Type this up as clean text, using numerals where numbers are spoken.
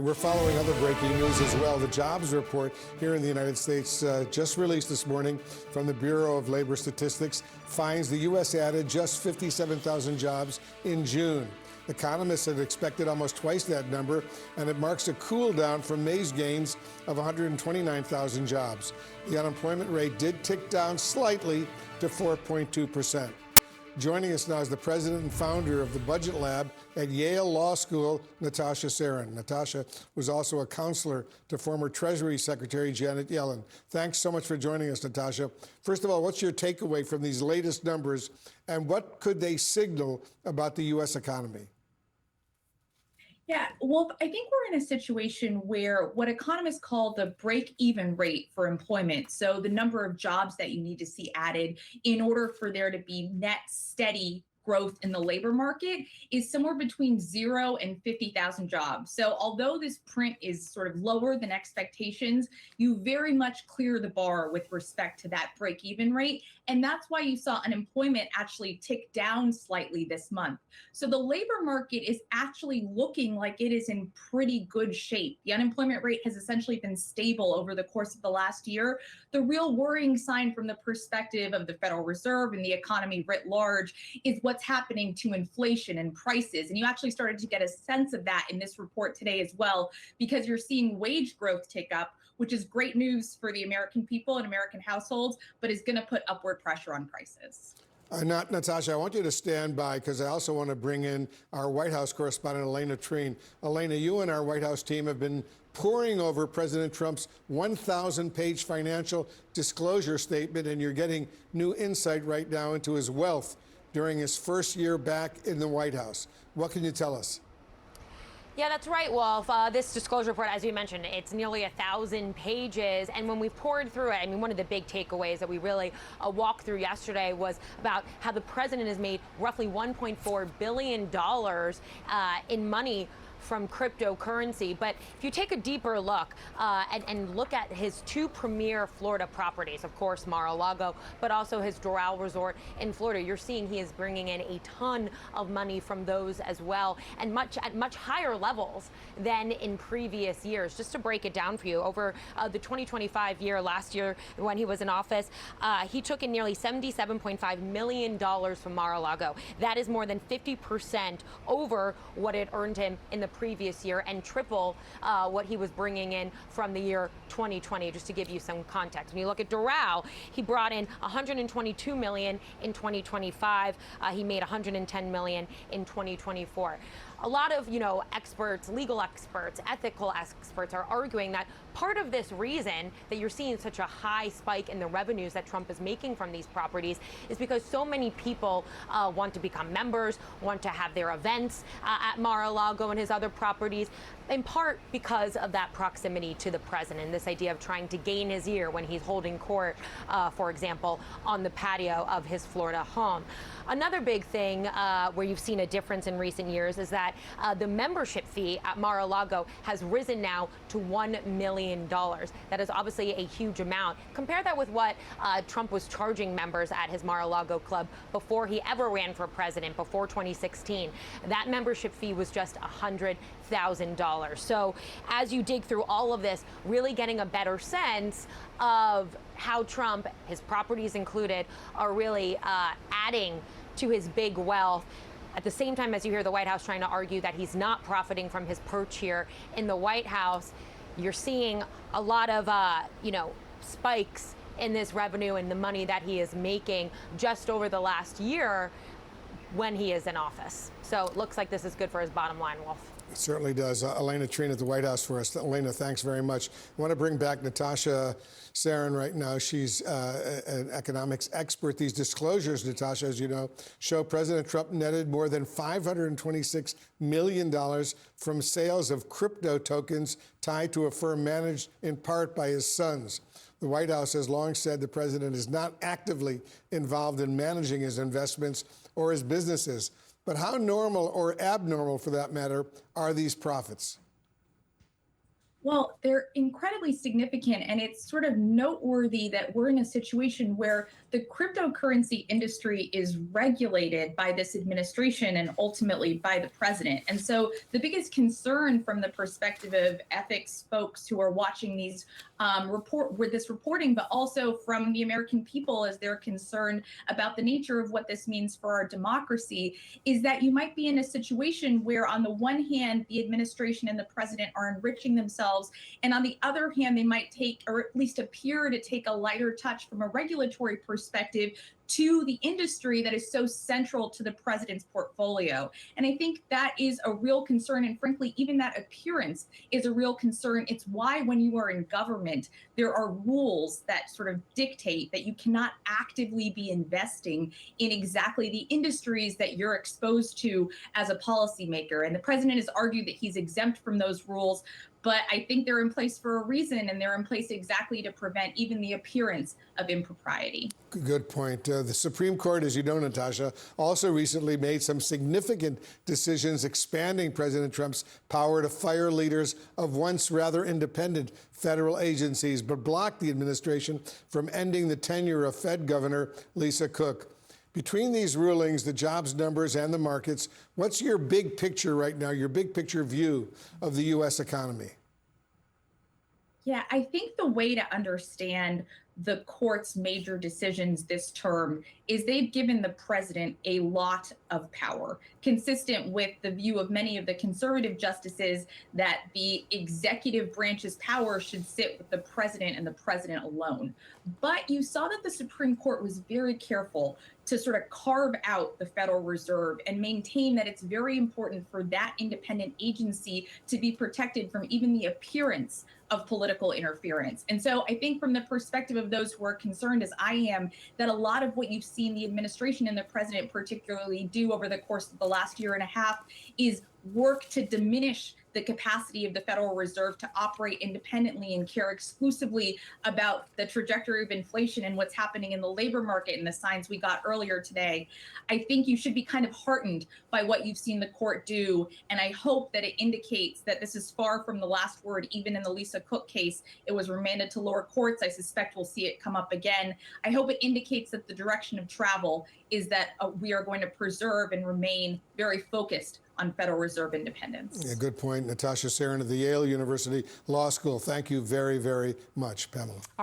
We're following other breaking news as well. The jobs report here in the United States just released this morning from the Bureau of Labor Statistics finds the U.S. added just 57,000 jobs in June. Economists had expected almost twice that number, and it marks a cool down from May's gains of 129,000 jobs. The unemployment rate did tick down slightly to 4.2%. Joining us now is the president and founder of the Budget Lab at Yale Law School, Natasha Sarin. Natasha was also a counselor to former Treasury Secretary Janet Yellen. Thanks so much for joining us, Natasha. First of all, what's your takeaway from these latest numbers, and what could they signal about the U.S. economy? Yeah, well, I think we're in a situation where what economists call the break-even rate for employment, so the number of jobs that you need to see added in order for there to be net steady growth in the labor market, is somewhere between 0 and 50,000 jobs. So although this print is sort of lower than expectations, you very much clear the bar with respect to that break-even rate. And that's why you saw unemployment actually tick down slightly this month. So the labor market is actually looking like it is in pretty good shape. The unemployment rate has essentially been stable over the course of the last year. The real worrying sign from the perspective of the Federal Reserve and the economy writ large is what's happening to inflation and prices. And you actually started to get a sense of that in this report today as well, because you're seeing wage growth tick up, which is great news for the American people and American households, but is going to put upward pressure on prices. Natasha, I want you to stand by because I also want to bring in our White House correspondent, Elena Treen. Elena, you and our White House team have been poring over President Trump's 1,000-page financial disclosure statement, and you're getting new insight right now into his wealth during his first year back in the White House. What can you tell us? Yeah, that's right, Wolf. This disclosure report, as you mentioned, it's nearly 1,000 pages. And when we poured through it, I mean, one of the big takeaways that we really walked through yesterday was about how the president has made roughly $1.4 billion in money from cryptocurrency. But if you take a deeper look and look at his two premier Florida properties, of course, Mar-a-Lago, but also his Doral Resort in Florida, you're seeing he is bringing in a ton of money from those as well, and at much higher levels than in previous years. Just to break it down for you, over the 2025 year, last year when he was in office, he took in nearly $77.5 million from Mar-a-Lago. That is more than 50% over what it earned him in the previous year, and triple what he was bringing in from the year 2020, just to give you some context. When you look at Doral, he brought in $122 million in 2025. He made $110 million in 2024. A lot of, experts, legal experts, ethical experts are arguing that part of this reason that you're seeing such a high spike in the revenues that Trump is making from these properties is because so many people want to become members, want to have their events at Mar-a-Lago and his other properties, in part because of that proximity to the president, this idea of trying to gain his ear when he's holding court, for example, on the patio of his Florida home. Another big thing where you've seen a difference in recent years is that the membership fee at Mar-a-Lago has risen now to $1 million. That is obviously a huge amount. Compare that with what Trump was charging members at his Mar-a-Lago club before he ever ran for president, before 2016. That membership fee was just $100,000. So as you dig through all of this, really getting a better sense of how Trump, his properties included, are really adding to his big wealth. At the same time as you hear the White House trying to argue that he's not profiting from his perch here in the White House, you're seeing a lot of, spikes in this revenue and the money that he is making just over the last year when he is in office. So it looks like this is good for his bottom line, Wolf. It certainly does. Elena Treen at the White House for us. Elena, thanks very much. I want to bring back Natasha Sarin right now. She's an economics expert. These disclosures, Natasha, as you know, show President Trump netted more than $526 million from sales of crypto tokens tied to a firm managed in part by his sons. The White House has long said the president is not actively involved in managing his investments or his businesses. But how normal, or abnormal for that matter, are these profits? Well, they're incredibly significant, and it's sort of noteworthy that we're in a situation where the cryptocurrency industry is regulated by this administration and ultimately by the president. And so the biggest concern from the perspective of ethics folks who are watching these this reporting, but also from the American people as they're concerned about the nature of what this means for our democracy, is that you might be in a situation where on the one hand, the administration and the president are enriching themselves, and on the other hand, they might take, or at least appear to take, a lighter touch from a regulatory perspective to the industry that is so central to the president's portfolio. And I think that is a real concern. And frankly, even that appearance is a real concern. It's why when you are in government, there are rules that sort of dictate that you cannot actively be investing in exactly the industries that you're exposed to as a policymaker. And the president has argued that he's exempt from those rules, but I think they're in place for a reason, and they're in place exactly to prevent even the appearance of impropriety. Good point. The Supreme Court, as you know, Natasha, also recently made some significant decisions expanding President Trump's power to fire leaders of once rather independent federal agencies, but blocked the administration from ending the tenure of Fed Governor Lisa Cook. Between these rulings, the jobs numbers and the markets, what's your big picture right now, your big picture view of the U.S. economy? Yeah, I think the way to understand the court's major decisions this term is they've given the president a lot of power, consistent with the view of many of the conservative justices that the executive branch's power should sit with the president and the president alone. But you saw that the Supreme Court was very careful to sort of carve out the Federal Reserve and maintain that it's very important for that independent agency to be protected from even the appearance of political interference. And so I think from the perspective of those who are concerned, as I am, that a lot of what you've seen the administration and the president particularly do over the course of the last year and a half is work to diminish the capacity of the Federal Reserve to operate independently and care exclusively about the trajectory of inflation and what's happening in the labor market and the signs we got earlier today. I think you should be kind of heartened by what you've seen the court do. And I hope that it indicates that this is far from the last word. Even in the Lisa Cook case, it was remanded to lower courts. I suspect we'll see it come up again. I hope it indicates that the direction of travel is that we are going to preserve and remain very focused on Federal Reserve independence. Yeah, good point. Natasha Sarin of the Yale University Law School. Thank you very, very much, Pamela.